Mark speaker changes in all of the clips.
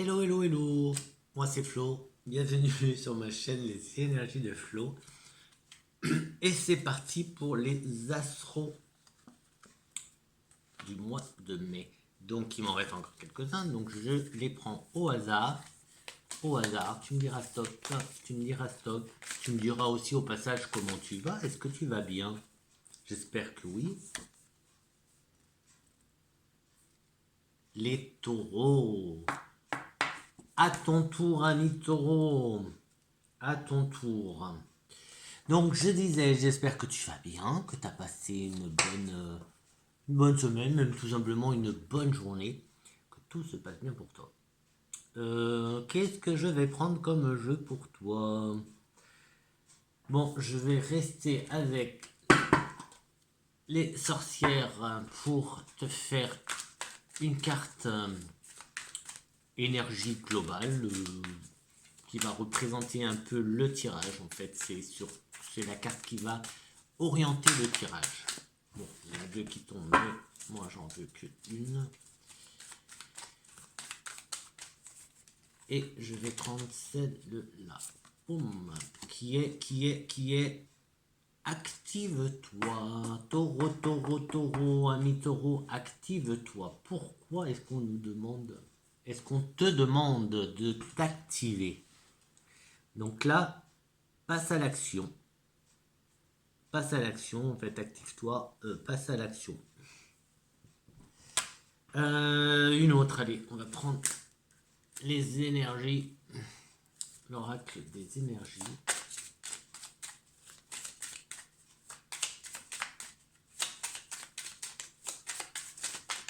Speaker 1: Hello, hello, hello. Moi c'est Flo. Bienvenue sur ma chaîne Les Énergies de Flo. Et c'est parti pour les astros du mois de mai. Donc il m'en reste encore quelques-uns. Donc je les prends au hasard. Au hasard. Tu me diras stop. Tu me diras stop. Tu me diras aussi au passage comment tu vas. Est-ce que tu vas bien? J'espère que oui. Les taureaux. À ton tour, ami taureau. À ton tour. Donc je disais, j'espère que tu vas bien, que tu as passé une bonne semaine, même tout simplement une bonne journée, que tout se passe bien pour toi. Qu'est-ce que je vais prendre comme jeu pour toi? Bon, je vais rester avec les sorcières pour te faire une carte énergie globale qui va représenter un peu le tirage. En fait, c'est la carte qui va orienter le tirage. Bon, il y en a deux qui tombent, mais moi j'en veux que une. Et je vais prendre celle-là. Boum. Qui est active-toi. Taureau, taureau, taureau, ami taureau, active-toi. Pourquoi est-ce qu'on nous demande, est-ce qu'on te demande de t'activer? Donc là, passe à l'action. Passe à l'action, en fait, active-toi, passe à l'action. Une autre, allez, on va prendre les énergies, l'oracle des énergies.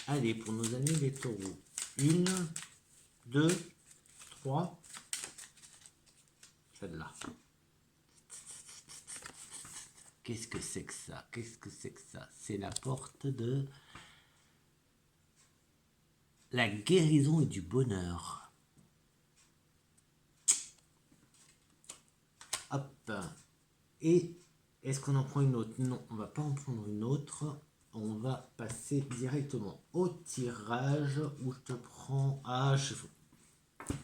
Speaker 1: Allez, pour nos amis les taureaux. 1, 2, 3. Celle-là. Qu'est-ce que c'est que ça? Qu'est-ce que c'est que ça? C'est la porte de la guérison et du bonheur. Hop. Et est-ce qu'on en prend une autre? Non, on va pas en prendre une autre. On va passer directement au tirage où je te prends... Ah,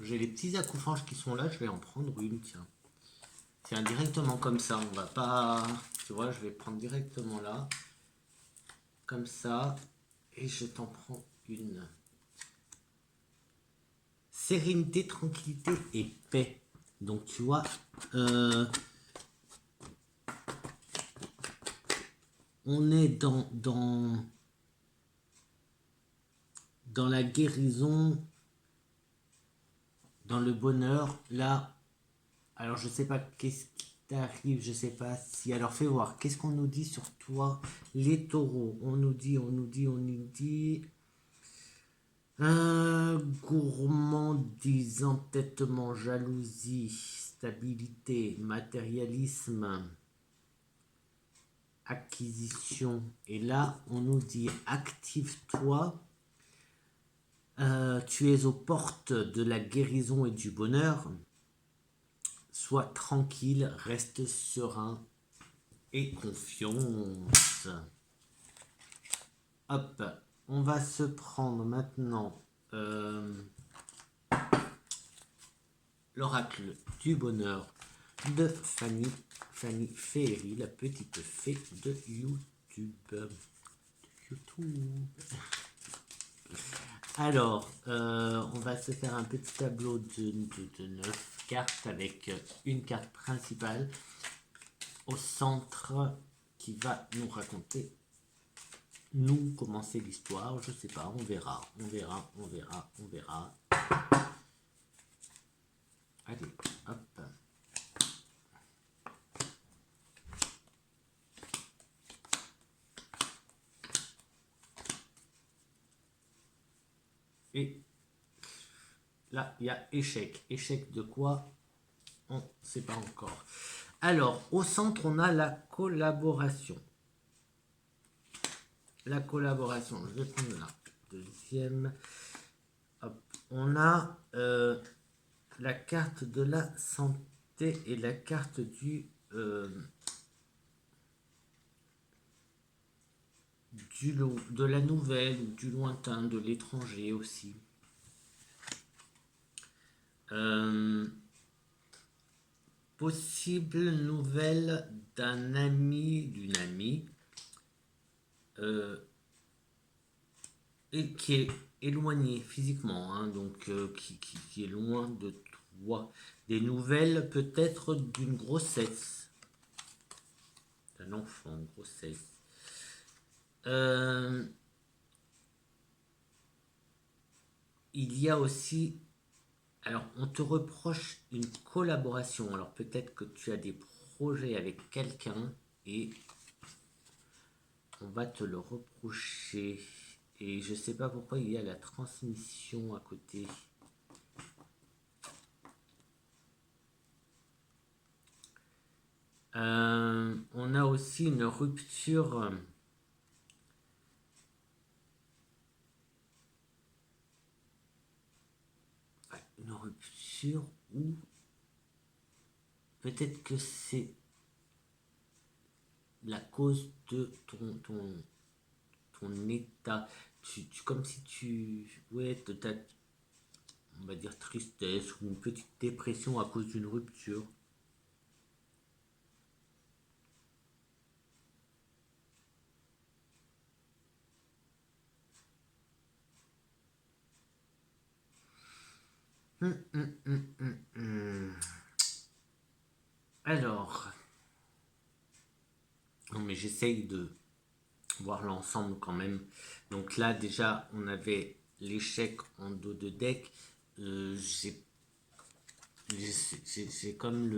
Speaker 1: j'ai les petits accoufanges qui sont là, je vais en prendre une, tiens. Tiens, directement comme ça, on va pas... Tu vois, je vais prendre directement là. Comme ça. Et je t'en prends une. Sérénité, tranquillité et paix. Donc tu vois, on est dans la guérison, dans le bonheur. Là, alors je sais pas qu'est-ce qui t'arrive, je sais pas si... Alors fais voir, qu'est-ce qu'on nous dit sur toi, les taureaux? On nous dit... Gourmandise, entêtement, jalousie, stabilité, matérialisme, acquisition. Et là, on nous dit active-toi. Tu es aux portes de la guérison et du bonheur. Sois tranquille, reste serein et confiance. Hop, on va se prendre maintenant l'oracle du bonheur de Fanny Féerie, la petite fée de YouTube. Alors, on va se faire un petit tableau de 9 cartes avec une carte principale au centre qui va nous raconter, nous commencer l'histoire. Je sais pas, on verra. Allez, hop. Et là, il y a échec. Échec de quoi? On ne sait pas encore. Alors, au centre, on a la collaboration. La collaboration, je vais prendre la deuxième. Hop. On a la carte de la santé et la carte de la nouvelle, du lointain, de l'étranger aussi. Possible nouvelle d'un ami, d'une amie, et qui est éloigné physiquement, hein, donc qui est loin de toi. Des nouvelles peut-être d'une grossesse, d'un enfant, grossesse. Il y a aussi, alors on te reproche une collaboration, alors peut-être que tu as des projets avec quelqu'un et on va te le reprocher. Et je sais pas pourquoi il y a la transmission à côté. On a aussi une rupture. Une rupture où peut-être que c'est la cause de ton état. Comme si tu. Ouais, on va dire tristesse ou une petite dépression à cause d'une rupture. Alors, non mais j'essaye de voir l'ensemble quand même. Donc là déjà on avait l'échec en dos de deck. J'ai comme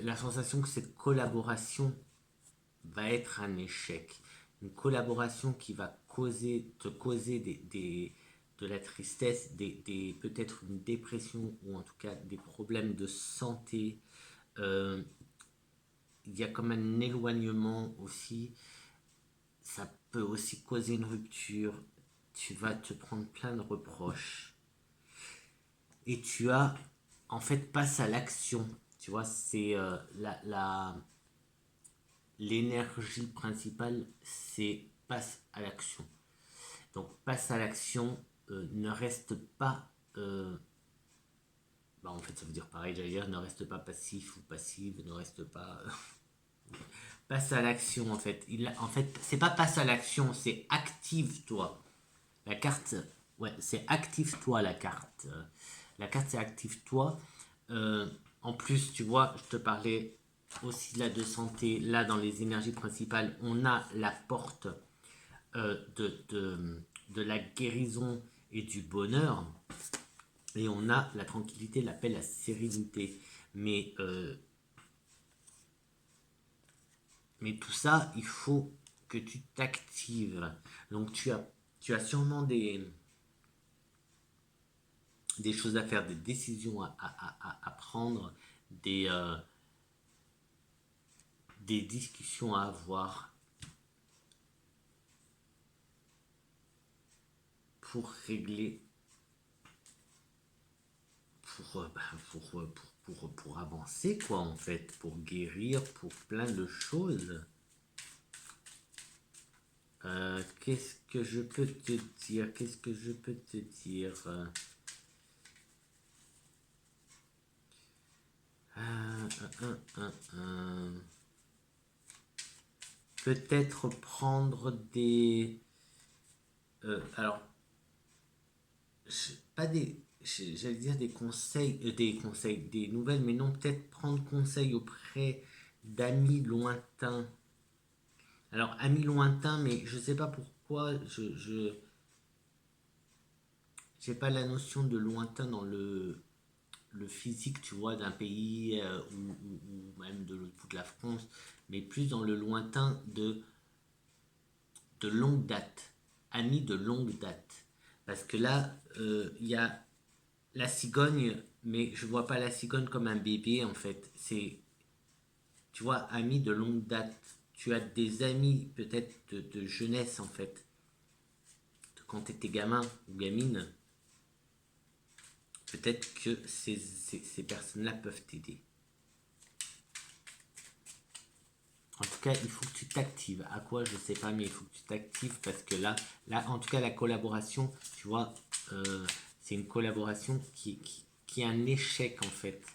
Speaker 1: la sensation que cette collaboration va être un échec. Une collaboration qui va te causer de la tristesse, peut-être une dépression ou en tout cas des problèmes de santé. Euh, il y a comme un éloignement aussi. Ça peut aussi causer une rupture. Tu vas te prendre plein de reproches. Et tu as, en fait, passe à l'action. Tu vois, c'est l'énergie principale, c'est passe à l'action. Donc passe à l'action, ne reste pas... en fait, ça veut dire pareil, j'allais dire, ne reste pas passif ou passive, ne reste pas... passe à l'action, en fait. En fait, c'est pas passe à l'action, c'est active-toi. La carte, ouais, c'est active-toi la carte. La carte, c'est active-toi. En plus, tu vois, je te parlais aussi là de santé. Là, dans les énergies principales, on a la porte de la guérison et du bonheur. Et on a la tranquillité, la paix, la sérénité. Mais, euh, mais tout ça, il faut que tu t'actives. Donc tu as sûrement des choses à faire, des décisions à prendre, des discussions à avoir pour régler, pour avancer, quoi, en fait, pour guérir, pour plein de choses. Qu'est-ce que je peux te dire? Qu'est-ce que je peux te dire? Peut-être prendre alors, pas j'allais dire des conseils, des nouvelles, mais non, peut-être prendre conseil auprès d'amis lointains. Alors, amis lointains, mais je sais pas pourquoi, j'ai pas la notion de lointain dans le physique, tu vois, d'un pays ou même de l'autre bout de la France, mais plus dans le lointain de longue date, amis de longue date. Parce que là, il y a la cigogne, mais je vois pas la cigogne comme un bébé en fait. C'est, tu vois, amis de longue date. Tu as des amis peut-être de jeunesse en fait, de quand tu étais gamin ou gamine. Peut-être que ces personnes-là peuvent t'aider. En tout cas, il faut que tu t'actives. À quoi, je sais pas, mais il faut que tu t'actives parce que là, en tout cas, la collaboration, tu vois, c'est une collaboration qui est un échec en fait.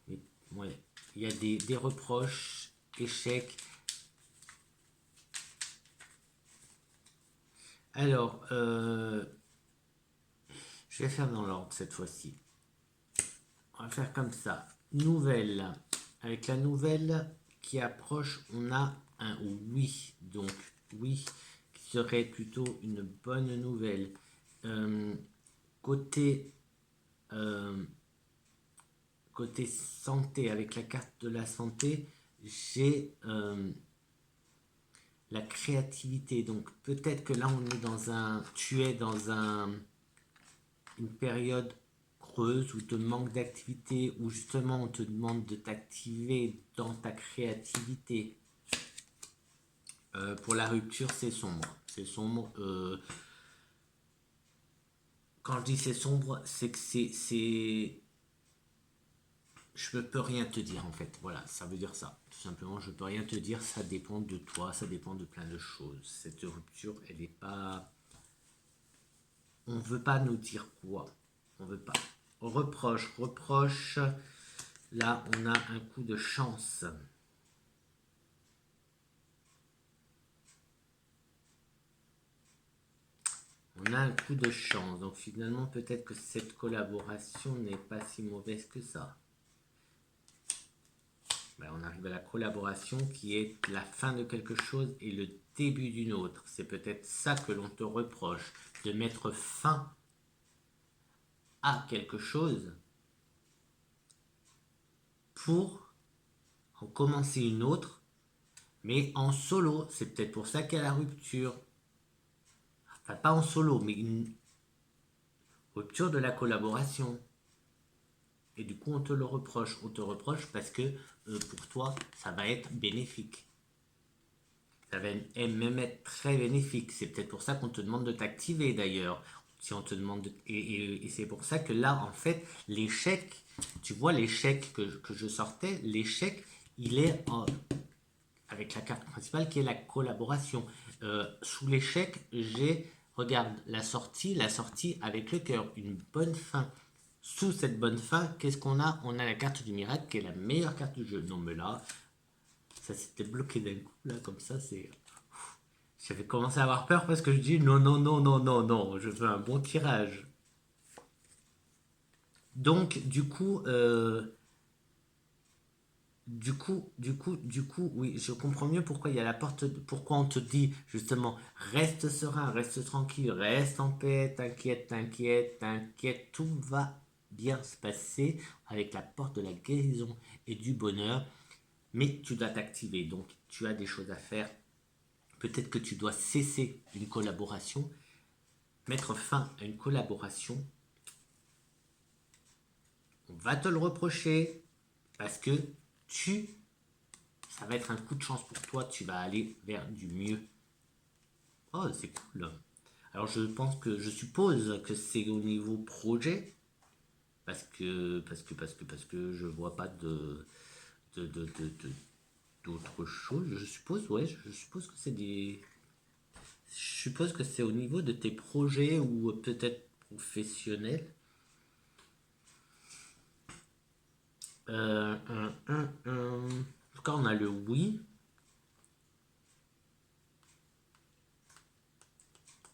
Speaker 1: Mais, ouais, il y a des reproches, échecs. Alors, je vais faire dans l'ordre cette fois-ci. On va faire comme ça. Nouvelle. Avec la nouvelle qui approche, on a un oui. Donc, oui, qui serait plutôt une bonne nouvelle. Côté, euh, côté santé, avec la carte de la santé, j'ai la créativité. Donc, peut-être que là, on est dans un. Tu es dans une période creuse ou de manque d'activité, où justement on te demande de t'activer dans ta créativité. Pour la rupture, c'est sombre. C'est sombre. Quand je dis c'est sombre, c'est que c'est. Je ne peux rien te dire en fait. Voilà, ça veut dire ça. Tout simplement, je ne peux rien te dire. Ça dépend de toi, ça dépend de plein de choses. Cette rupture, elle n'est pas. On ne veut pas nous dire quoi. On veut pas. Reproche, reproche. Là, on a un coup de chance. On a un coup de chance. Donc finalement, peut-être que cette collaboration n'est pas si mauvaise que ça. Ben, on arrive à la collaboration qui est la fin de quelque chose et le début d'une autre. C'est peut-être ça que l'on te reproche, de mettre fin à quelque chose pour en commencer une autre, mais en solo. C'est peut-être pour ça qu'il y a la rupture. Enfin, pas en solo, mais une rupture de la collaboration. Et du coup, on te le reproche. On te reproche parce que pour toi, ça va être bénéfique. Ça va même être très bénéfique. C'est peut-être pour ça qu'on te demande de t'activer d'ailleurs. Si on te demande et c'est pour ça que là, en fait, l'échec, tu vois l'échec que je sortais, l'échec, il est avec la carte principale qui est la collaboration. Sous l'échec, j'ai, regarde, la sortie avec le cœur, une bonne fin. Sous cette bonne fin, qu'est-ce qu'on a? On a la carte du miracle qui est la meilleure carte du jeu. Non mais là, ça s'était bloqué d'un coup, là, comme ça, c'est... J'avais commencé à avoir peur parce que je dis non, non, non, non, non, non, je veux un bon tirage. Donc, oui, je comprends mieux pourquoi il y a la porte, pourquoi on te dit justement reste serein, reste tranquille, reste en paix, t'inquiète, t'inquiète, t'inquiète, tout va bien se passer avec la porte de la guérison et du bonheur, mais tu dois t'activer, donc tu as des choses à faire. Peut-être que tu dois cesser une collaboration, mettre fin à une collaboration. On va te le reprocher parce que ça va être un coup de chance pour toi, tu vas aller vers du mieux. Oh, c'est cool. Alors je suppose que c'est au niveau projet, parce que je vois pas d'autres choses. Je suppose, ouais, je suppose que c'est des, je suppose que c'est au niveau de tes projets ou peut-être professionnels. En tout cas, on a le oui.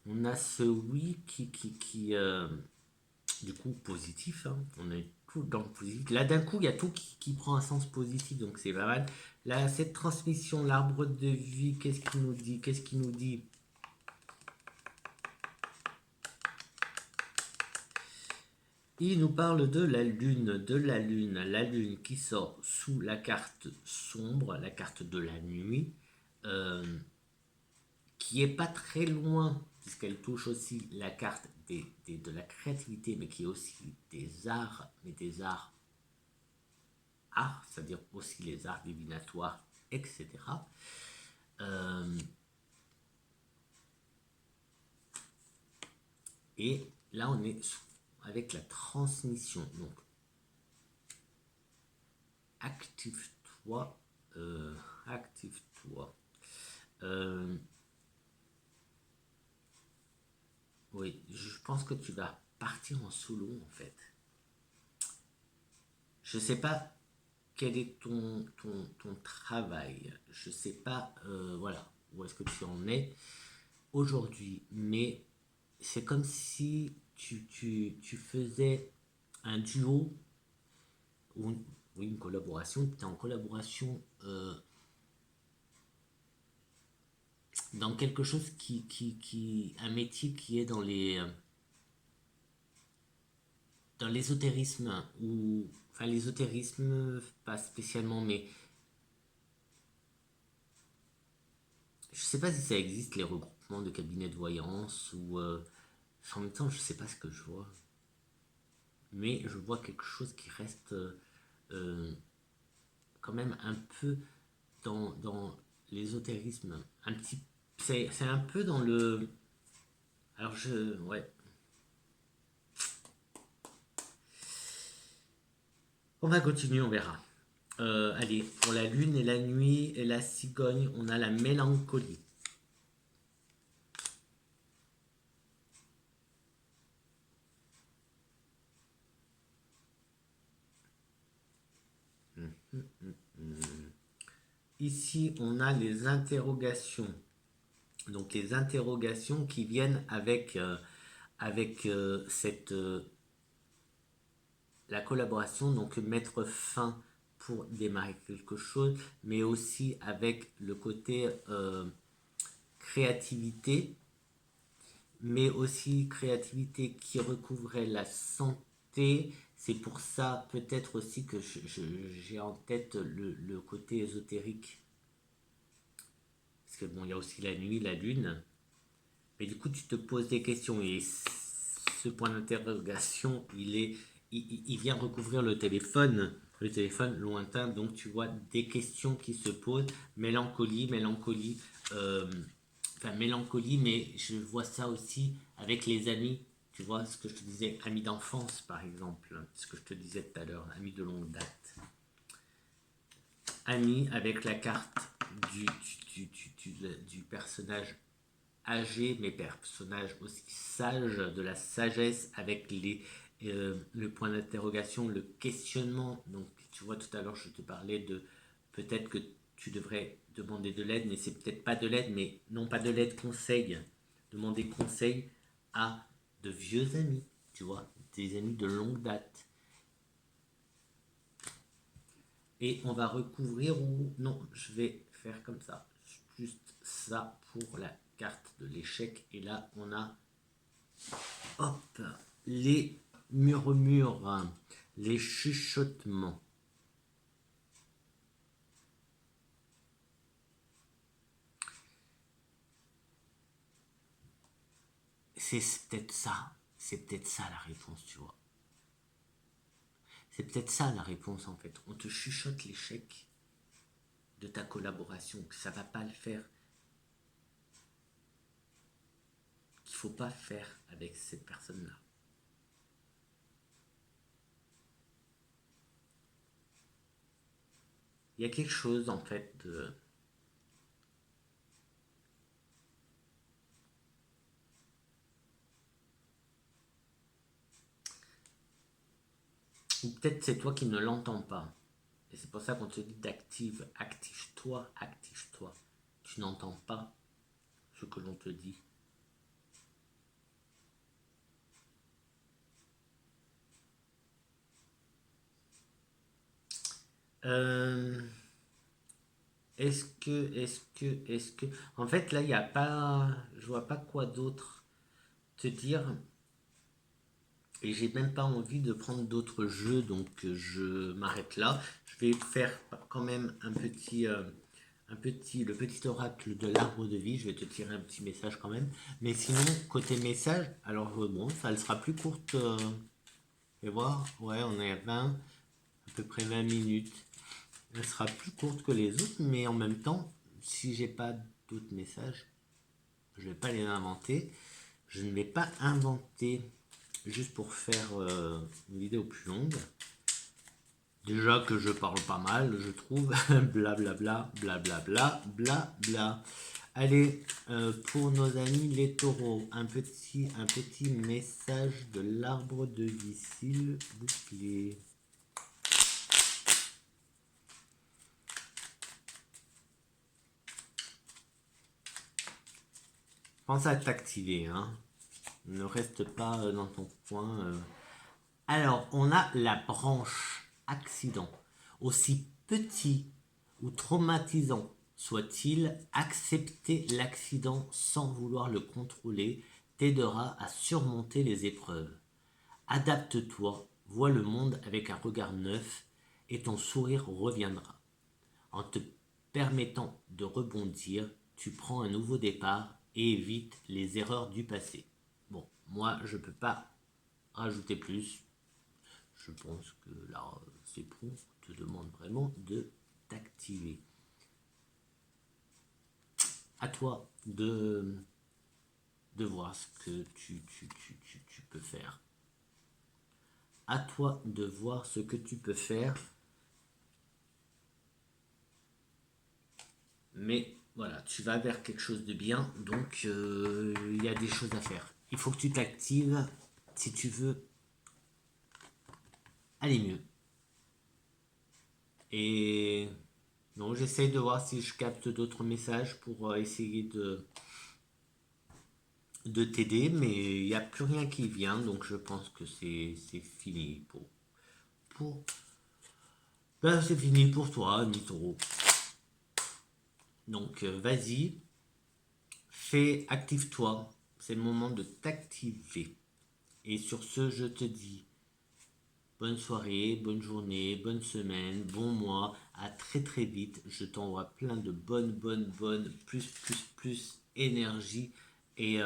Speaker 1: On a ce oui qui du coup, positif. Hein. On est tout dans le positif. Là, d'un coup, il y a tout qui prend un sens positif, donc c'est pas mal. Là, cette transmission, l'arbre de vie, qu'est-ce qu'il nous dit? Qu'est-ce qu'il nous dit? Il nous parle de la lune qui sort sous la carte sombre, la carte de la nuit, qui est pas très loin, puisqu'elle touche aussi la carte de la créativité, mais qui est aussi des arts, mais des arts, c'est-à-dire aussi les arts divinatoires, etc. Et là, on est avec la transmission. Donc, active-toi Active-toi. Oui, je pense que tu vas partir en solo en fait. Je sais pas quel est ton travail. Je sais pas, voilà, où est-ce que tu en es aujourd'hui. Mais c'est comme si tu faisais un duo ou oui, une collaboration. Tu es en collaboration dans quelque chose un métier qui est dans l'ésotérisme ou enfin l'ésotérisme pas spécialement, mais je sais pas si ça existe les regroupements de cabinets de voyance ou en même temps je sais pas ce que je vois, mais je vois quelque chose qui reste euh, quand même un peu dans l'ésotérisme, un petit, c'est un peu dans le, alors je, ouais, on va continuer, on verra. Allez, pour la lune et la nuit et la cigogne, on a la mélancolie. Ici, on a les interrogations. Donc les interrogations qui viennent avec la collaboration, donc mettre fin pour démarrer quelque chose, mais aussi avec le côté créativité, mais aussi créativité qui recouvrait la santé. C'est pour ça peut-être aussi que j'ai en tête le côté ésotérique. Parce que bon, il y a aussi la nuit, la lune. Mais du coup, tu te poses des questions et ce point d'interrogation, il vient recouvrir le téléphone lointain. Donc, tu vois des questions qui se posent. Mélancolie, mélancolie, enfin mélancolie, mais je vois ça aussi avec les amis. Tu vois ce que je te disais, amis d'enfance par exemple, ce que je te disais tout à l'heure, amis de longue date. Amis avec la carte du, du personnage âgé, mais personnage aussi sage, de la sagesse avec le point d'interrogation, le questionnement. Donc, tu vois, tout à l'heure, je te parlais de peut-être que tu devrais demander de l'aide, mais c'est peut-être pas de l'aide, mais non pas de l'aide, conseil. Demander conseil à de vieux amis, tu vois, des amis de longue date. Et on va recouvrir ou non, je vais faire comme ça, juste ça pour la carte de l'échec. Et là, on a hop, les murmures, les chuchotements. C'est peut-être ça la réponse, tu vois. C'est peut-être ça la réponse en fait. On te chuchote l'échec de ta collaboration, que ça va pas le faire, qu'il faut pas faire avec cette personne-là. Il y a quelque chose en fait de... Ou peut-être c'est toi qui ne l'entends pas. Et c'est pour ça qu'on te dit active-toi, active-toi. Tu n'entends pas ce que l'on te dit. Euh, est-ce que... En fait, là, il n'y a pas... Je vois pas quoi d'autre te dire. Et j'ai même pas envie de prendre d'autres jeux, donc je m'arrête là. Je vais faire quand même le petit oracle de l'arbre de vie. Je vais te tirer un petit message quand même. Mais sinon, côté message, alors bon, ça elle sera plus courte. Je vais voir, ouais, on est à 20, à peu près 20 minutes. Elle sera plus courte que les autres, mais en même temps, si j'ai pas d'autres messages, je vais pas les inventer. Je ne vais pas inventer juste pour faire une vidéo plus longue. Déjà que je parle pas mal, je trouve. Blablabla, blablabla, blabla. Allez, pour nos amis les taureaux, un petit message de l'arbre de vie, s'il vous plaît. Pense à t'activer, hein. Ne reste pas dans ton coin. Alors, on a la branche accident. Aussi petit ou traumatisant soit-il, accepter l'accident sans vouloir le contrôler t'aidera à surmonter les épreuves. Adapte-toi, vois le monde avec un regard neuf et ton sourire reviendra. En te permettant de rebondir, tu prends un nouveau départ et évites les erreurs du passé. Bon, moi je ne peux pas rajouter plus. Je pense que là, c'est pro, te demande vraiment de t'activer. À toi de voir ce que tu peux faire. À toi de voir ce que tu peux faire. Mais voilà, tu vas vers quelque chose de bien, donc il y a des choses à faire. Il faut que tu t'actives si tu veux aller mieux. Et non, j'essaye de voir si je capte d'autres messages pour essayer de t'aider, mais il n'y a plus rien qui vient, donc je pense que c'est fini pour ben, c'est fini pour toi, Nitoro. Donc vas-y, active-toi, c'est le moment de t'activer. Et sur ce, je te dis bonne soirée, bonne journée, bonne semaine, bon mois, à très très vite. Je t'envoie plein de bonnes, plus énergie et,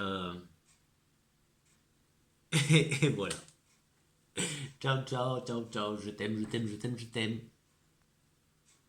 Speaker 1: et voilà. Ciao, ciao, ciao, ciao. Je t'aime, je t'aime, je t'aime, je t'aime.